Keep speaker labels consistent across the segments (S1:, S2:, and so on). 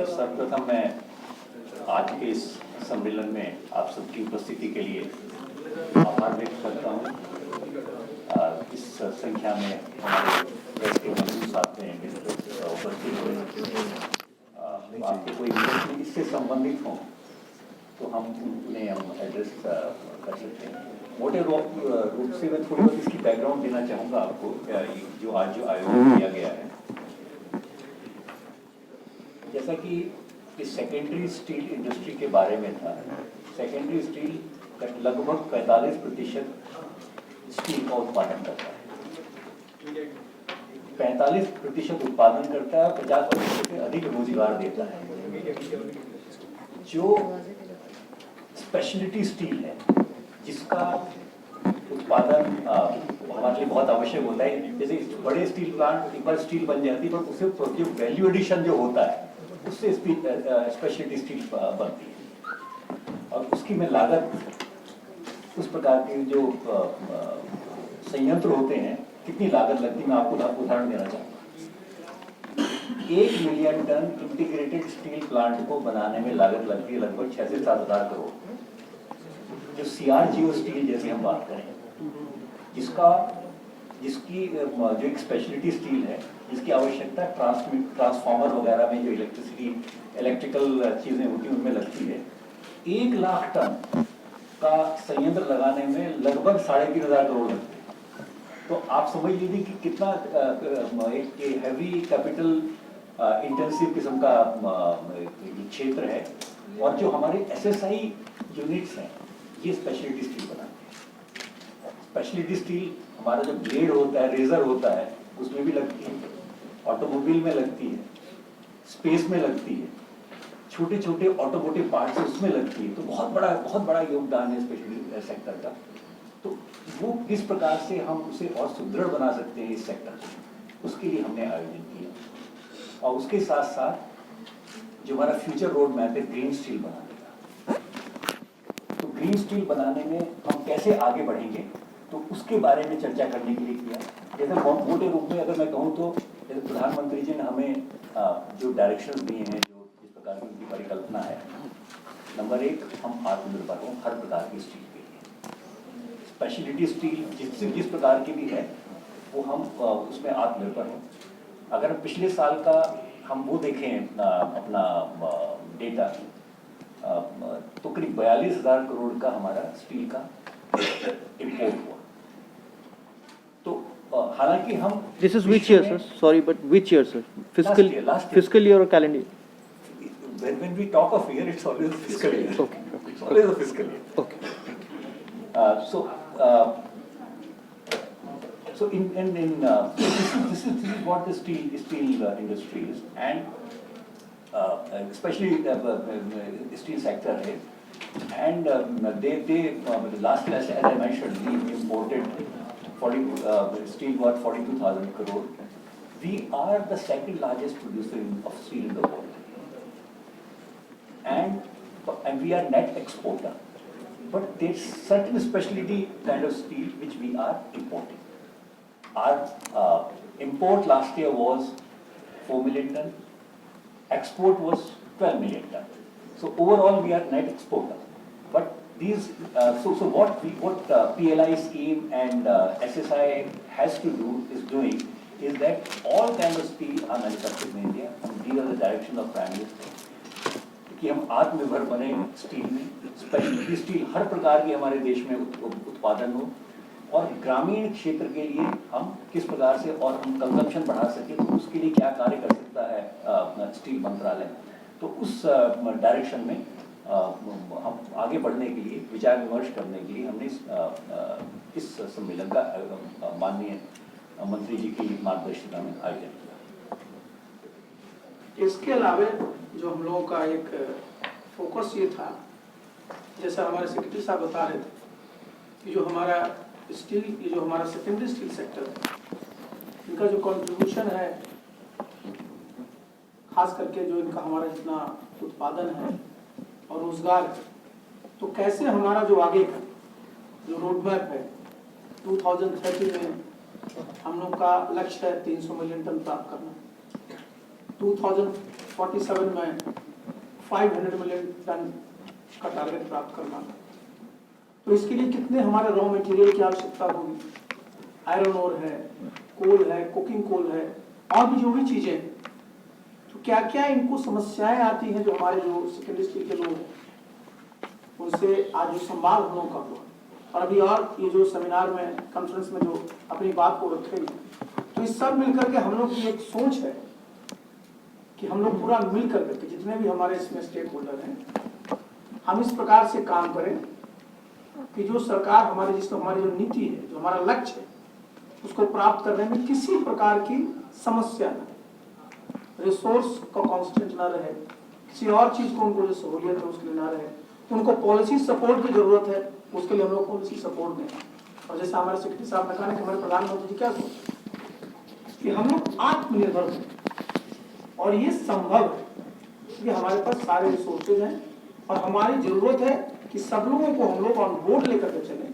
S1: सर्वप्रथम मैं आज के इस सम्मेलन में आप सबकी उपस्थिति के लिए आभार व्यक्त करता हूँ। इस संख्या में हमारे प्रेस के मौजूद साथ में उपस्थित हुए आपके कोई इससे संबंधित हों तो हम उन्हें एड्रेस कर सकते हैं। मोटे रूप से मैं थोड़ी बहुत इसकी बैकग्राउंड देना चाहूँगा आपको जो आयोजन किया गया है। जैसा कि इस सेकेंडरी स्टील इंडस्ट्री के बारे में था, सेकेंडरी स्टील लगभग 45% स्टील का उत्पादन करता है, 45% उत्पादन करता है, 50% से अधिक रोजगार देता है। जो स्पेशलिटी स्टील है जिसका उत्पादन हमारे लिए बहुत आवश्यक होता है, जैसे बड़े स्टील प्लांट एक बार स्टील बन जाती है पर उसे जो वैल्यू एडिशन जो होता है उससे स्पेशलिटी स्टील बनती है और उसकी में लागत उस प्रकार के जो संयंत्र होते हैं कितनी लागत लगती है मैं आपको उदाहरण देना चाहूँगा। 1 million ton integrated steel plant को बनाने में लागत लगती है लगभग 6 से 7 हज़ार करोड़। जो CRGO स्टील जैसे हम बात करें जिसकी जो एक स्पेशलिटी स्टील है जिसकी आवश्यकता ट्रांसफार्मर वगैरह में जो इलेक्ट्रिकल चीज़ें होती हैं उनमें लगती है, 1 लाख टन का संयंत्र लगाने में लगभग 3,500 करोड़ लगते हैं। तो आप समझ लीजिए कि कितना एक हैवी कैपिटल इंटेंसिव किस्म का क्षेत्र है। और जो हमारे SSI यूनिट्स हैं ये स्पेशलिटी स्टील बनाते हैं। स्पेशलिटी स्टील हमारा जो ब्लेड होता है, रेजर होता है, उसमें भी लगती है, ऑटोमोबाइल में लगती है, स्पेस में लगती है, छोटे छोटे ऑटोमोटिव पार्ट्स उसमें लगती है। तो बहुत बड़ा योगदान है स्पेशलिटी सेक्टर का। तो वो किस प्रकार से हम उसे और सुदृढ़ बना सकते हैं इस सेक्टर को, उसके लिए हमने आयोजन किया। और उसके साथ साथ जो हमारा फ्यूचर रोड मैप है ग्रीन स्टील बनाने का, तो ग्रीन स्टील बनाने में हम कैसे आगे बढ़ेंगे तो उसके बारे में चर्चा करने के लिए किया। जैसे मोटे रूप में अगर मैं कहूँ तो जैसे प्रधानमंत्री जी ने हमें जो डायरेक्शंस दिए हैं, जो जिस प्रकार की उनकी परिकल्पना है, नंबर 1 हम आत्मनिर्भर हों हर प्रकार की स्टील के लिए। स्पेशलिटी स्टील जिस प्रकार की भी है वो हम उसमें आत्मनिर्भर हों। अगर पिछले साल का हम वो देखें अपना डेटा तो करीब 42,000 करोड़ का हमारा स्टील का इम्पोर्ट हुआ। तो हालांकि हम
S2: This is which year, sir? Sorry, but which year, sir? Fiscal year or calendar year?
S1: When we talk of year, it's always a fiscal year.
S2: Okay.
S1: It's always a fiscal year.
S2: Okay.
S1: So this is what the steel industry is, and especially steel sector है. And last year, as I mentioned, we imported steel worth 42,000 crore. We are the second largest producer of steel in the world, and we are net exporter. But there's certain specialty kind of steel which we are importing. Our import last year was 4 million ton. Export was 12 million ton. So overall we are net exporter. But these what PLI scheme and SSI has to do is that all kind of steel are manufactured in India, and these are the direction of Prime Minister कि हम आत्मनिर्भर बने steel में। Speciality steel हर प्रकार की हमारे देश में उत्पादन हो और ग्रामीण क्षेत्र के लिए हम किस प्रकार से और हम कंजम्पशन बढ़ा सके तो उसके लिए क्या कार्य कर सकता है स्टील मंत्रालय। तो उस डायरेक्शन में हम आगे बढ़ने के लिए विचार विमर्श करने के लिए हमने इस सम्मेलन का माननीय मंत्री जी की मार्गदर्शिता में आयोजन किया।
S3: इसके अलावा जो हम लोगों का एक फोकस ये था, जैसा हमारे सेक्रेटरी साहब बता रहे थे कि जो हमारा स्टील, ये जो हमारा सेकेंडरी स्टील सेक्टर है, इनका जो कंट्रीब्यूशन है, खास करके जो इनका हमारा जितना उत्पादन है और रोजगार है, तो कैसे हमारा जो आगे का जो रोड मैप है 2030 में हम लोग का लक्ष्य है 300 मिलियन टन प्राप्त करना। 2047 में 500 मिलियन टन का टारगेट प्राप्त करना था। तो इसके लिए कितने हमारे रॉ मटेरियल की आवश्यकता होगी, आयरन ओर है, कोल है, कुकिंग कोल है, और भी जो भी चीजें, तो क्या क्या इनको समस्याएं आती हैं जो हमारे जो सेकेंडरी स्टील के लोग हैं उनसे आज जो संवाद हम लोगों का हुआ, और अभी और ये जो सेमिनार में कॉन्फ्रेंस में जो अपनी बात को रखेंगे, तो इस सब मिलकर के हम लोग की एक सोच है कि हम लोग पूरा मिल करके जितने भी हमारे इसमें स्टेक होल्डर हैं, हम इस प्रकार से काम करें कि जो सरकार हमारे जिसमें हमारी जो नीति है, जो हमारा लक्ष्य है, उसको प्राप्त करने में किसी प्रकार की समस्या न, रिसोर्स का कांस्टेंट ना रहे, किसी और चीज को उनको जो सहूलियत है उसके लिए ना रहे, उनको पॉलिसी सपोर्ट की जरूरत है, उसके लिए हम लोग पॉलिसी सपोर्ट दें। और जैसे हमारे सेक्रेटरी साहब ने कहा कि हमारे प्रधानमंत्री जी क्या सोचते कि हम लोग आत्मनिर्भर हों, और ये संभव है कि हमारे पास सारे रिसोर्सेज हैं, और हमारी जरूरत है कि सब लोगों को हम लोग ऑन बोर्ड लेकर के चलें,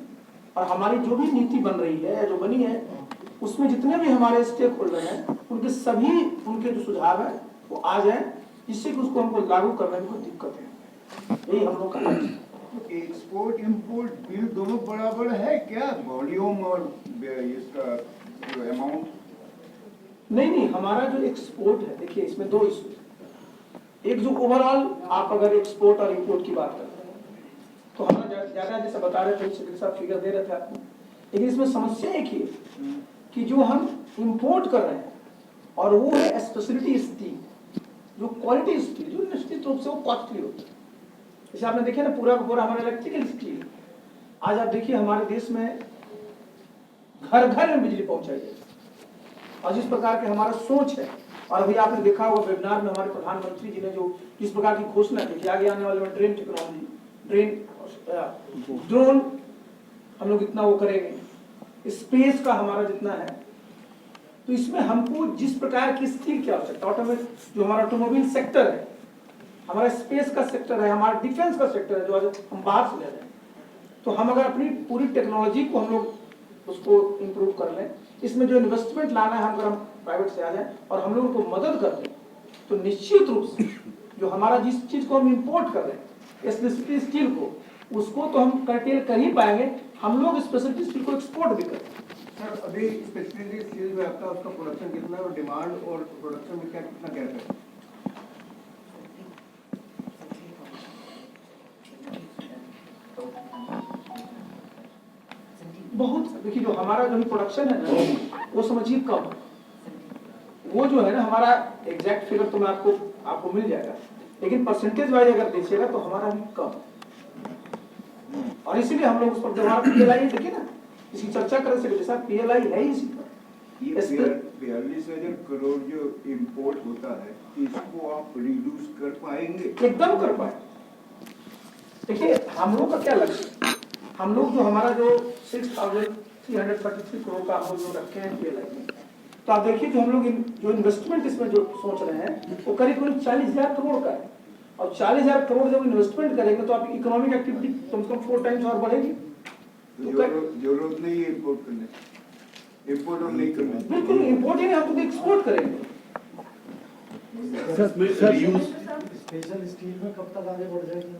S3: और हमारी जो भी नीति बन रही है, जो बनी है, उसमें जितने भी हमारे स्टेक होल्डर हैं उनके सभी उनके जो सुझाव है वो आ जाए, जिससे कि उसको हमको लागू करने में कोई दिक्कत है। यही हम लोग का लक्ष्य है।
S4: एक्सपोर्ट इंपोर्ट बिल दोनों बराबर है क्या, वॉल्यूम और इसका जो अमाउंट?
S3: नहीं, हमारा जो एक्सपोर्ट है, देखिए इसमें दो इशू है। एक जो ओवरऑल आप अगर एक्सपोर्ट और इंपोर्ट की बात करते हैं तो हमारा ज्यादा जैसे बता रहे थे, सेक्रेटरी साहब फिगर दे रहे थे आपको, लेकिन इसमें समस्या एक ही है कि जो हम इंपोर्ट कर रहे हैं और वो है स्पेशलिटी स्टील, जो क्वालिटी स्टील, जो निश्चित रूप से वो कॉस्टली होती है। जैसे आपने देखिए ना, पूरा का पूरा हमारा इलेक्ट्रिकल स्टील, आज आप देखिए हमारे देश में घर घर में बिजली पहुंचाई जाए, और जिस प्रकार के हमारा सोच है, और अभी आपने देखा होगा वेबिनार में हमारे प्रधानमंत्री जी ने जो जिस प्रकार की घोषणा की कि आगे आने वाले में ड्रेन टेक्नोलॉजी, ड्रोन हम लोग इतना वो करेंगे, स्पेस का हमारा जितना है, तो इसमें हमको जिस प्रकार की स्टील की आवश्यकता, ऑटोमोबाइल जो हमारा ऑटोमोबाइल सेक्टर है, हमारा स्पेस का सेक्टर है, हमारा डिफेंस का सेक्टर है, जो आज हम बाहर से ले रहे हैं, तो हम अगर अपनी पूरी टेक्नोलॉजी को हम लोग उसको इम्प्रूव कर लें, इसमें जो इन्वेस्टमेंट लाना है अगर हम प्राइवेट से आ जाए और हम लोग उनको मदद कर दें, तो निश्चित रूप से जो हमारा जिस चीज को हम इंपोर्ट कर रहे हैं, स्पेशलिटी स्टील को, उसको तो हम कर्टेल कर ही पाएंगे, हम लोग स्पेशलिटी स्टील को एक्सपोर्ट भी करें।
S4: सर अभी स्पेशलिटी स्टील में आपका उसका प्रोडक्शन कितना है और डिमांड और प्रोडक्शन में क्या कितना गैप है?
S3: बहुत, देखिए जो हमारा जो प्रोडक्शन है ना, वो समझिए कम है, वो जो है ना हमारा एग्जैक्ट फिगर तो मैं आपको मिल जाएगा, लेकिन परसेंटेज वाइज अगर देखिएगा तो हमारा भी कम है, और इसीलिए हम लोग उस पर जवाब PLI देखिए ना, इसकी चर्चा कर सकते साहब, PLI है ही इसी पर।
S4: ये 42,000 करोड़ जो इंपोर्ट होता है, इसको आप रिड्यूस कर पाएंगे?
S3: एकदम कर पाए। देखिए हम लोग का क्या लक्ष्य, हम लोग जो हमारा जो 6,333 करोड़ का हम लोग जो रखे हैं PLI में, तो आप देखिए जो हम लोग जो इन्वेस्टमेंट इसमें जो सोच रहे हैं वो करीब 40,000 करोड़ का है, और 40,000 करोड़ जब इन्वेस्टमेंट करेंगे तो आपकी इकोनॉमिक एक्टिविटी कम से कम 4 टाइम्स और बढ़ेगी।
S4: जरूरत नहीं है इंपोर्ट करने, इंपोर्ट और नहीं करना,
S3: बिल्कुल इंपोर्ट ही नहीं, हम तो एक्सपोर्ट करेंगे।
S5: स्पेशल स्टील में कब तक आगे बढ़ जाएगी?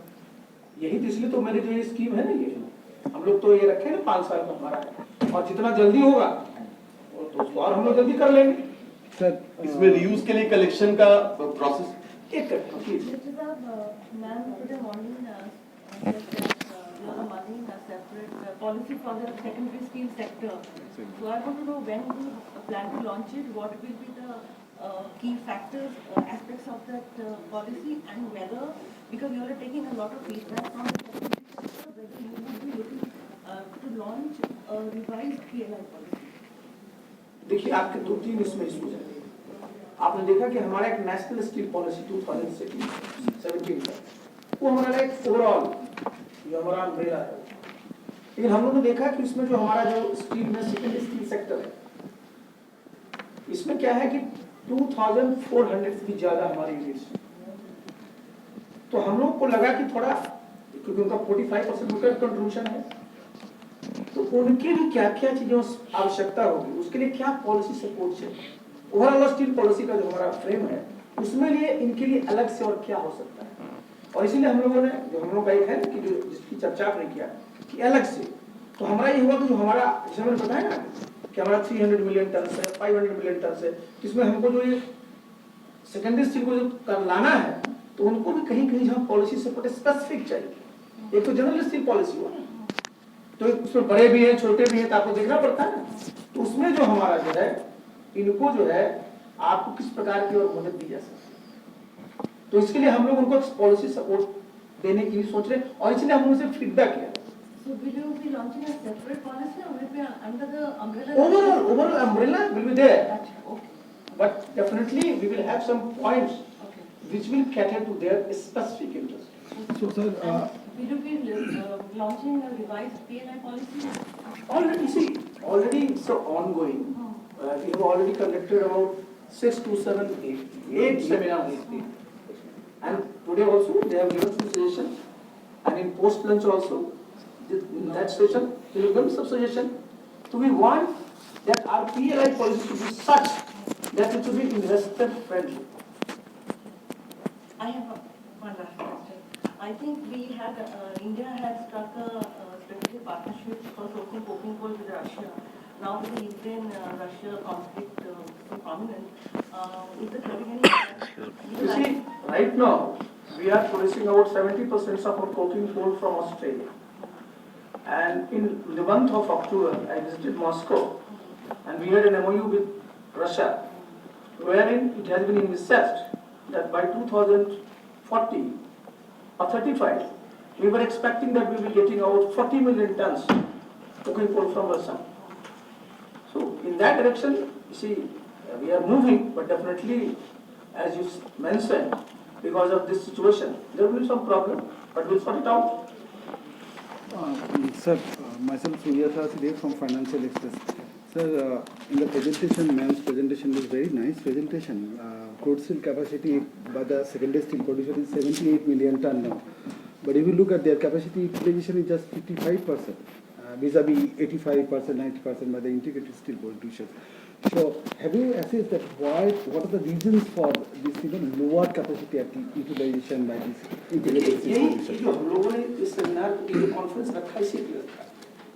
S3: यही तो, इसलिए तो मेरी जो ये स्कीम है ना, ये हम लोग तो ये रखे ना 5 साल में हमारा है, और जितना जल्दी होगा तो उसको और हम लोग जल्दी कर लेंगे।
S6: सर इसमें रीयूज के लिए कलेक्शन का प्रोसेस
S3: एक करके please.
S7: Ma'am, today morning said that you are money in a separate policy for the secondary steel sector. So I want to know when do you plan to launch it? What will be the key factors, aspects of that policy, and whether, because you are taking a lot of feedback from the secondary sector, whether you would be looking to launch a revised PLI policy?
S3: देखिए आपके 2-3 इसमें issues हैं। आपने देखा कि हमारा एक national steel policy 2017 का, वो हमारा एक ओवरऑल जो हमारा अम्ब्रेला है, लेकिन हम लोगों ने देखा कि इसमें जो हमारा जो स्टील में सेकेंडरी स्टील सेक्टर है, इसमें क्या है कि 2,400 से भी ज्यादा हमारी यूनिट्स, तो हम लोग को लगा कि थोड़ा, क्योंकि उनका 45% उनका कंट्रीब्यूशन है, तो उनकी भी क्या क्या चीजों आवश्यकता होगी, उसके लिए क्या पॉलिसी सपोर्ट चाहिए। ओवरऑल स्टील पॉलिसी का जो हमारा फ्रेम है उसमें लिए इनके लिए अलग से और क्या हो सकता है, और इसीलिए हम लोगों ने जो हम लोग का एक है कि जो जिसकी चर्चा आपने किया कि अलग से, तो हमारा ये हुआ कि जो हमारा जैसे मैंने बताया ना कि हमारा 300 मिलियन टन है, 500 मिलियन टन है, इसमें हमको जो ये सेकेंडरी स्टील को जो लाना है, तो उनको भी कहीं कहीं जहाँ पॉलिसी सपोर्ट स्पेसिफिक चाहिए। एक तो जनरल स्टील पॉलिसी हुआ, तो उसमें बड़े भी हैं छोटे भी हैं, तो आपको देखना पड़ता है ना, तो उसमें जो हमारा जो है इनको जो है आपको किस प्रकार की और मदद दी जा सकती है, तो इसके लिए हम लोग उनको पॉलिसी सपोर्ट देने की सोच रहे हैं, और इसलिए हम उनसे फीडबैक किया।
S7: So will you be launching a separate policy or will it be under the umbrella?
S3: Overall umbrella will be there,
S7: Achha, okay.
S3: but definitely we will have some points
S7: Okay.
S3: which will cater to their specific interest.
S5: So, sir,
S7: Will you be launching a revised PLI policy?
S3: Already it's ongoing. We have already conducted about 6 to 7, 8 seminars. And today also they have given some suggestions. And in post lunch also, in that session, they will give some suggestion. So we want that our PLI policy should be such that it should be investor friendly.
S7: I have one last question. I think we had, India had struck a strategic partnership for sourcing coking coal with Russia. Now with the Ukraine-Russia conflict so prominent, is it having any...
S3: You see, right now, we are producing about 70% of our coking coal from Australia. And in the month of October, I visited Moscow, and we had an MOU with Russia, wherein it has been envisaged that by 2040 or 35, we were expecting that we will be getting about 40 million tons coking coal from Russia. So in that direction, you see, we are moving, but definitely, as you mentioned, because of this situation, there will be some problem, but we'll sort it out.
S5: sir, myself Suryata Sidhe from Financial Express. Sir, in the presentation, ma'am's presentation was very nice presentation. Crude steel capacity by the secondary steel producer is 78 million ton now. But if you look at their capacity utilization is just 55%, vis-a-vis 85%, 90% by the integrated steel producers. So, have you assessed that what are the reasons for this even lower capacity utilization by this integrated steel
S3: यही
S5: producers?
S3: जो हम लोगों ने इस seminar conference रखा इसी के लिए रखा।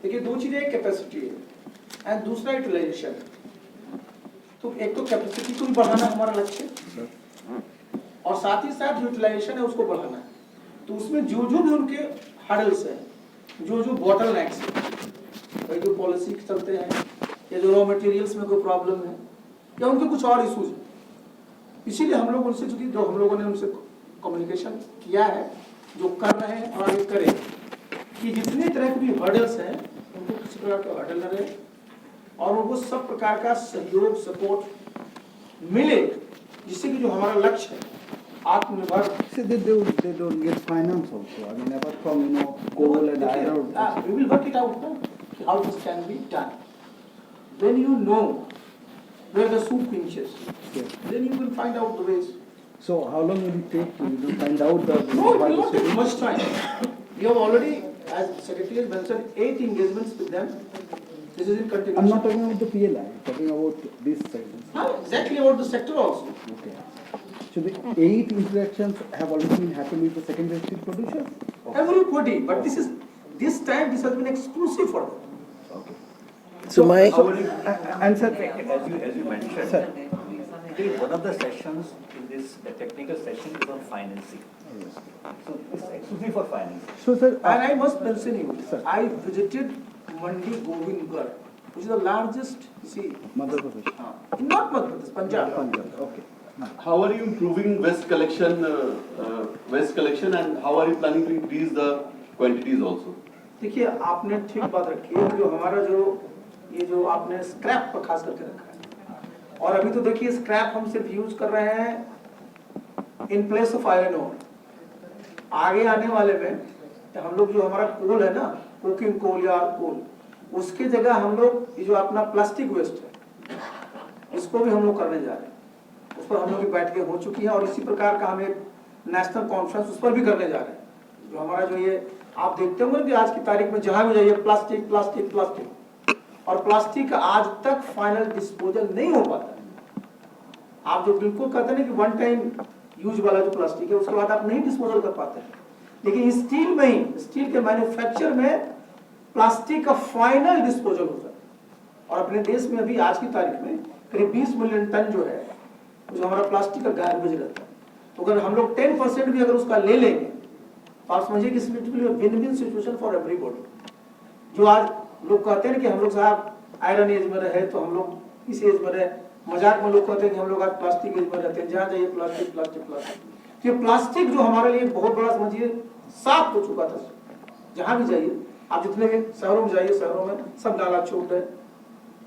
S3: देखिए दो चीजें, एक कैपेसिटी है और दूसरा यूटिलाइजेशन। तो एक तो कैपेसिटी को भी बढ़ाना हमारा लक्ष्य है और साथ ही साथ यूटिलाइजेशन है उसको बढ़ाना है। तो उसमें जो जो भी उनके हर्डल्स हैं, जो जो बॉटलनेक्स हैं, जो पॉलिसी चलते हैं या जो रॉ मटेरियल्स में कोई प्रॉब्लम है या उनके कुछ और इशूज हैं, इसीलिए हम लोग उनसे चूंकि जो हम लोगों ने उनसे कम्युनिकेशन किया है, जो कर रहे हैं और आगे करें, कि जितने तरह के भी हर्डल्स हैं उनको किसी प्रकार का हर्डल न रहे और उनको सब प्रकार का सहयोग सपोर्ट मिले, जिससे कि जो हमारा लक्ष्य है आत्मनिर्भर।
S5: So they don't get finance also. I mean, apart from coal and iron ore.
S3: We will work it out now, how this can be done. When you know where the soup pinches,
S5: Yes.
S3: then you will find out the ways.
S5: So how long will it take to find out the?
S3: No, it will not take much time. We have already, as Secretary has mentioned, 8 engagements with them. This is in continuation.
S5: I'm not talking about the PLI. I'm talking about this side.
S3: Exactly about the sector also.
S5: Okay. So the 8 interactions have already been happened with the secondary steel producers?
S3: Everybody, but this time this has been exclusive for them.
S5: Okay.
S2: So my
S5: And sir,
S1: As you mentioned,
S5: Sir.
S1: I think one of the sessions in this technical session is on financing. So it's exclusively for financing.
S5: so sir,
S3: And I must mention you,
S5: Sir.
S3: I visited Mandi Govindgarh, which is the largest, you see,
S5: Madhya Pradesh.
S3: not Madhya Pradesh, Punjab.
S5: Punjab. Okay.
S6: How are you improving waste collection, and how are you planning to increase the quantities also?
S3: देखिए आपने ठीक बात रखी है, जो हमारा ये जो आपने स्क्रैप पर खास करके रखा है, और अभी तो देखिए स्क्रैप हम सिर्फ यूज कर रहे हैं in place of iron ore. आगे आने वाले में हम लोग जो हमारा कोल है ना, कोकिंग कोल या कोल, उसके जगह हम लोग ये जो अपना प्लास्टिक वेस्ट है इसको भी हम लोग करने जा रहे हैं। उस पर हम लोग की बैठकें हो चुकी हैं और इसी प्रकार का हम एक नेशनल कॉन्फ्रेंस उस पर भी करने जा रहे हैं। जो हमारा जो ये आप देखते होंगे कि आज की तारीख में जहां भी जाइए प्लास्टिक प्लास्टिक प्लास्टिक, और प्लास्टिक का आज तक फाइनल डिस्पोजल नहीं हो पाता है। आप जो बिल्कुल कहते हैं ना कि वन टाइम यूज वाला जो प्लास्टिक है उसके बाद आप नहीं डिस्पोजल कर पाते हैं, लेकिन स्टील में ही, स्टील के मैन्युफैक्चर में प्लास्टिक का फाइनल डिस्पोजल होता है। और अपने देश में अभी आज की तारीख में करीब 20 मिलियन टन जो है जो हमारा प्लास्टिक का गार्बेज रहता है, तो अगर हम लोग 10% भी अगर उसका ले लेंगे तो आप समझिए कि win win situation for everybody. जो आज लोग कहते हैं कि हम लोग साहब आयरन एज में रहे तो हम लोग इस एज में रहे, मजाक में लोग कहते हैं कि हम लोग आज प्लास्टिक एज में रहते हैं, जहाँ जाइए प्लास्टिक प्लास्टिक प्लास्टिक। ये प्लास्टिक जो हमारे लिए बहुत बड़ा समझिए साफ हो चुका था, जहाँ भी जाइए आप जितने भी शहरों में जाइए, शहरों में सब नाला छोड़ रहे।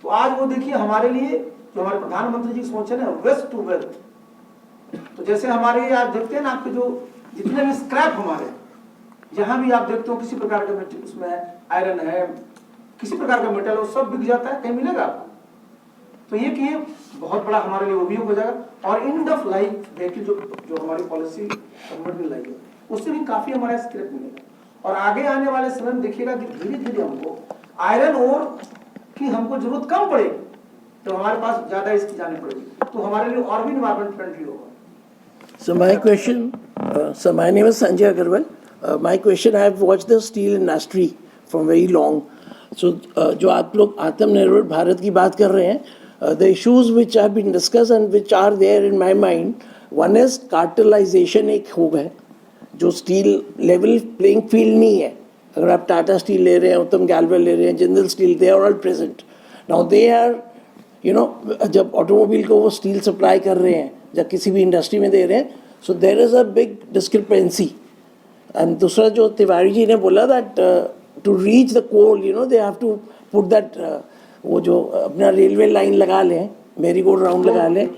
S3: तो आज वो देखिए हमारे लिए जो हमारे प्रधानमंत्री जी सोच है ना, वेस्ट टू वेल्थ। तो जैसे हमारे आप देखते हैं ना, आपके जो जितने भी स्क्रैप हमारे जहां भी आप देखते हो किसी प्रकार का मेटल उसमें आयरन है, किसी प्रकार का मेटल, वो सब बिक जाता है, कहीं मिलेगा आपको। तो ये कि ये बहुत बड़ा हमारे लिए उपयोग हो जाएगा। और एंड ऑफ लाइफ व्हीकल जो हमारी पॉलिसी गवर्नमेंट ने लाई है उससे भी काफी हमारा स्क्रैप मिलेगा। और आगे आने वाले समय में देखिएगा कि धीरे धीरे हमको आयरन ओर की हमको जरूरत कम पड़ेगी, तो हमारे पास ज्यादा इसकी जानी पड़ेगी, तो हमारे लिए और भी एनवायरमेंट फ्रेंडली होगा।
S8: So my question, so my name is Sanjay Agarwal. My question, I have watched the steel industry from very long. So जो आप लोग आत्मनिर्भर भारत की बात कर रहे हैं, the issues which have been discussed and which are there in my mind, one is cartelization एक हो गए, जो स्टील लेवल प्लेइंग फील्ड नहीं है। अगर आप टाटा स्टील ले रहे हैं, उत्तम गैल्वेल ले रहे हैं, Jindal steel, they are all present now. They are जब ऑटोमोबाइल को वो स्टील सप्लाई कर रहे हैं या किसी भी इंडस्ट्री में दे रहे हैं, so there is a big discrepancy. And दूसरा जो तिवारी जी ने बोला that to reach the coal they have to put that, वो जो अपना रेलवे लाइन लगा लें, मेरी गोल्ड राउंड लगा लें।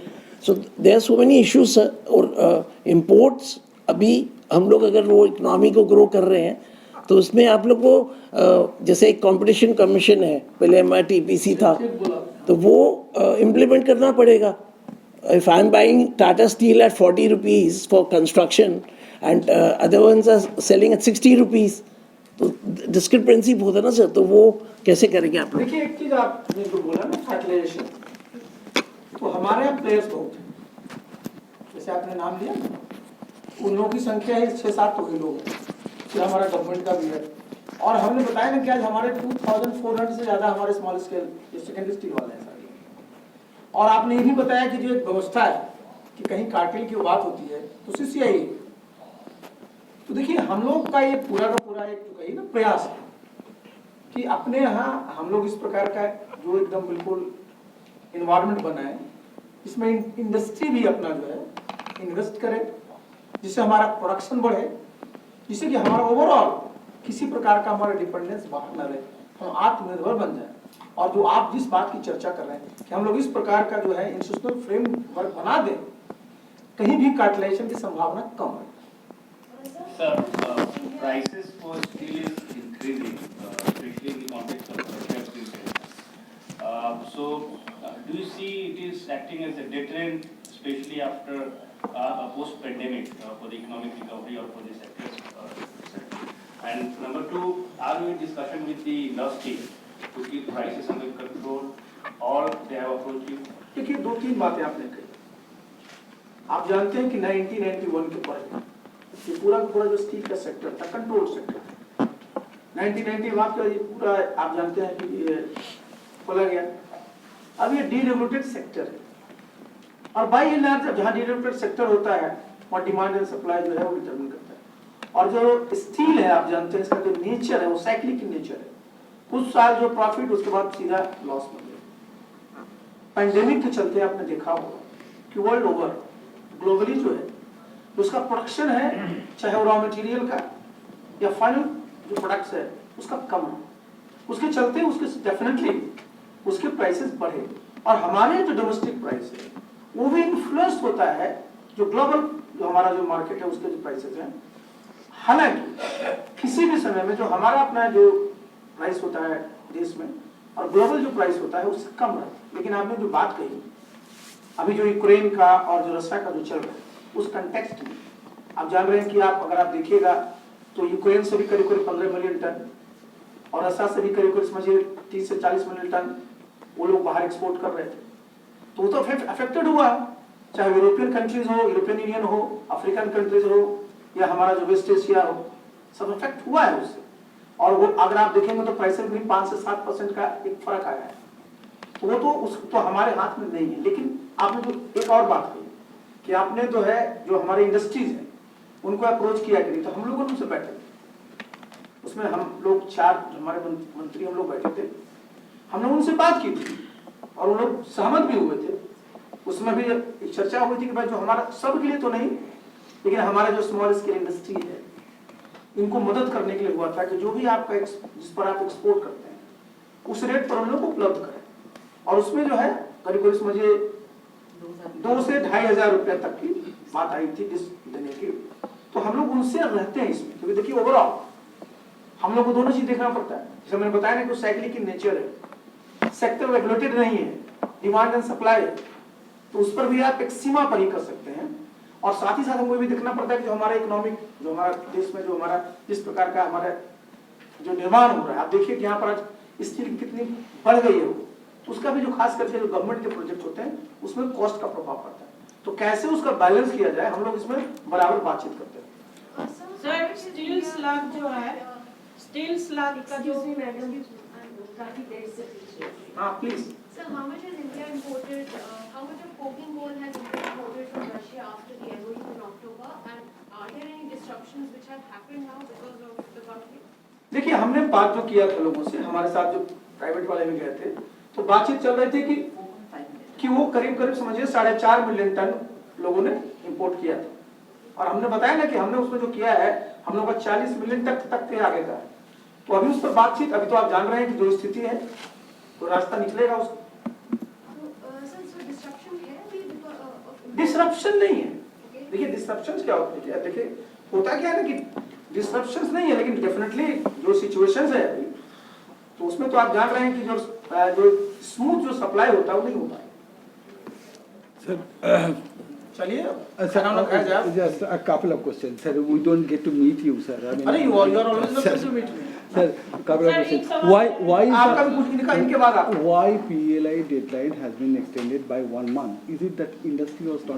S8: So there are so many issues. और इम्पोर्ट्स अभी हम लोग अगर वो इकोनॉमी को ग्रो कर रहे हैं तो उसमें आप लोग को जैसे एक कंपटीशन कमीशन है, पहले MRTPC था, तो वो इम्प्लीमेंट करना पड़ेगा। If I'm buying Tata Steel at 40 rupees for construction and other ones are selling at 60 rupees, तो डिस्क्रिपेंसी बहुत है ना सर, तो वो कैसे करेंगे आप लोग?
S3: देखिए एक चीज आपने जो बोला ना फर्टिलाइजेशन, तो हमारे यहाँ प्लेयर्स बहुत हैं, जैसे आपने नाम लिया उन लोगों की संख्या है 6-7 तो लोग हैं, फिर हमारा गवर्नमेंट का भी है। और हमने बताया ना कि आज हमारे 2400 से ज्यादा हमारे स्मॉल स्केल जो सेकेंडरी स्टील वाले हैं सारे। और आपने ये भी बताया कि जो एक व्यवस्था है कि कहीं कार्टेल की बात होती है तो CCI। तो देखिए हम लोग का ये पूरा का पूरा एक जो कही ना प्रयास है कि अपने यहाँ हम लोग इस प्रकार का जो एकदम बिल्कुल इन्वायरमेंट बनाए, इसमें इंडस्ट्री भी अपना जो है इन्वेस्ट करे, जिससे हमारा प्रोडक्शन बढ़े, जिससे कि हमारा ओवरऑल किसी प्रकार का हमारा डिपेंडेंस बाहर न रहे, हम आत्मनिर्भर बन जाए। और जो आप जिस बात की चर्चा कर रहे हैं कि हम लोग इस प्रकार का जो है इंस्टीट्यूशनल फ्रेमवर्क बना दें, कहीं भी कार्टेलाइजेशन की संभावना कम है।
S9: Sir, prices for steel is increasing, especially in the context of Russia steel sales. So, do you see it is acting as a deterrent, especially after a post-pandemic for the economic recovery or for the sector? And number two, are you in discussion with the industry to keep prices under control, or they have approached you?
S3: देखिए 2-3 बातें आपने कही। आप जानते हैं कि 1991 के पहले ये पूरा का पूरा जो स्टील का सेक्टर था कंट्रोल सेक्टर, 1991 का ये पूरा आप जानते हैं कि ये खोला गया। अब ये डीरेगुलेटेड सेक्टर है, और बाई एंड लार्ज जहाँ डीरेगुलेटेड सेक्टर होता है वहाँ डिमांड एंड सप्लाई जो है वो डिटरमिन करता है। और जो स्टील है आप जानते हैं इसका जो नेचर है वो साइक्लिक नेचर है, कुछ साल जो प्रॉफिट उसके बाद सीधा लॉस बन गया। पैंडेमिक के चलते आपने देखा होगा कि वर्ल्ड ओवर ग्लोबली जो है उसका प्रोडक्शन है, चाहे वो रॉ मटेरियल का या फाइनल जो प्रोडक्ट्स है उसका कम है, उसके चलते उसके डेफिनेटली उसके प्राइसेस बढ़े। और हमारे जो डोमेस्टिक प्राइस है वो भी इन्फ्लुएंस होता है जो ग्लोबल जो हमारा जो मार्केट है उसके जो प्राइसेस हैं। हालांकि किसी भी समय में जो हमारा अपना जो प्राइस होता है देश में और ग्लोबल जो प्राइस होता है उससे कम है। लेकिन आपने जो बात कही अभी जो यूक्रेन का और जो रशिया का जो चल रहा है उस कंटेक्स्ट में आप जान रहे हैं कि आप अगर आप देखिएगा तो यूक्रेन से भी करीब 15 मिलियन टन और रशिया से भी करीब समझिए 30 से 40 मिलियन टन वो लोग बाहर एक्सपोर्ट कर रहे थे, तो वो तो अफेक्टेड हुआ। चाहे यूरोपियन कंट्रीज हो, यूरोपियन यूनियन हो, अफ्रीकन कंट्रीज हो, या हमारा जो वेस्ट एशिया हो, सब इफेक्ट हुआ है उससे। और वो अगर आप देखेंगे तो प्राइसेस में 5 से 7% का एक फर्क आया है। तो वो तो हमारे हाथ में नहीं है। लेकिन आपने जो एक और बात कही कि आपने जो हमारे इंडस्ट्रीज हैं उनको अप्रोच किया कि नहीं, तो हम लोगों ने उनसे बैठे उसमें हम लोग 4 हमारे मंत्री हम लोग बैठे थे, हमने उनसे बात की थी और उन लोग सहमत भी हुए थे। उसमें भी एक चर्चा हुई थी कि भाई जो हमारा सब के लिए तो नहीं, लेकिन हमारा जो स्मॉल स्केल इंडस्ट्री है इनको मदद करने के लिए हुआ था कि जो भी आपका जिस पर आप एक्सपोर्ट करते हैं उस रेट पर हम लोग उपलब्ध करें। और उसमें जो है करीब करीब समझिए 2 से 2,500 रुपए तक की बात आई थी देने की। तो हम लोग उनसे रहते हैं इसमें, क्योंकि देखिए ओवरऑल हम लोग को दोनों चीज देखना पड़ता है। जैसे मैंने बताया ना कि साइकिल की नेचर है, सेक्टर रेगुलेटेड नहीं है, डिमांड एंड सप्लाई है, तो उस पर भी आप एक सीमा पर ही कर सकते हैं। और साथ ही साथ हमको भी देखना पड़ता है कि जो हमारा इकोनॉमिक, जो हमारा देश में जो हमारा जिस प्रकार का हमारा जो निर्माण हो रहा है, आप देखिए कि यहाँ पर आज स्टील कितनी बढ़ गई है, तो उसका भी जो खास करके जो गवर्नमेंट के प्रोजेक्ट होते हैं उसमें कॉस्ट का प्रभाव पड़ता है। तो कैसे उसका बैलेंस किया जाए, हम लोग इसमें बराबर बातचीत करते हैं।
S10: सर स्टील स्लैब जो है, स्टील स्लैब का जो
S7: काफी देर से
S3: हाँ please.
S11: Sir, how much has India imported, how much of coking coal has India imported from Russia after the MOU in October, and are there any disruptions which have happened now because of the conflict?
S3: देखिए हमने बात जो किया था लोगों से, हमारे साथ जो प्राइवेट वाले भी गए थे, तो बातचीत चल रही थी कि वो करीब करीब समझिए 4.5 मिलियन टन लोगों ने इंपोर्ट किया था। और हमने बताया ना कि हमने उसमें जो किया है हम लोग का 40 मिलियन तक के आगे का है। तो अभी उस पर बातचीत, अभी तो आप जान रहे हैं कि जो स्थिति है तो रास्ता निकलेगा उसका।
S11: So disruption है अभी because of
S3: डिसरप्शन नहीं है। देखिए डिसरप्शन क्या होती है, देखिए होता क्या है ना कि डिसरप्शन नहीं है, लेकिन डेफिनेटली जो सिचुएशंस है अभी, तो उसमें तो आप जान रहे हैं कि जो स्मूथ जो सप्लाई होता है वो नहीं होता है। चलिए खाना वाना खाया जाए।
S5: Just a couple of questions, sir. We don't get to meet you, sir. I mean,
S3: अरे you are always welcome to meet me.
S5: Sir, couple of
S10: Sir,
S5: questions.
S10: एक सवाल-
S5: Why
S3: आपका भी कुछ इनका इनके बाद आप
S5: why PLI deadline has been extended by 1 month? Is it that industry was not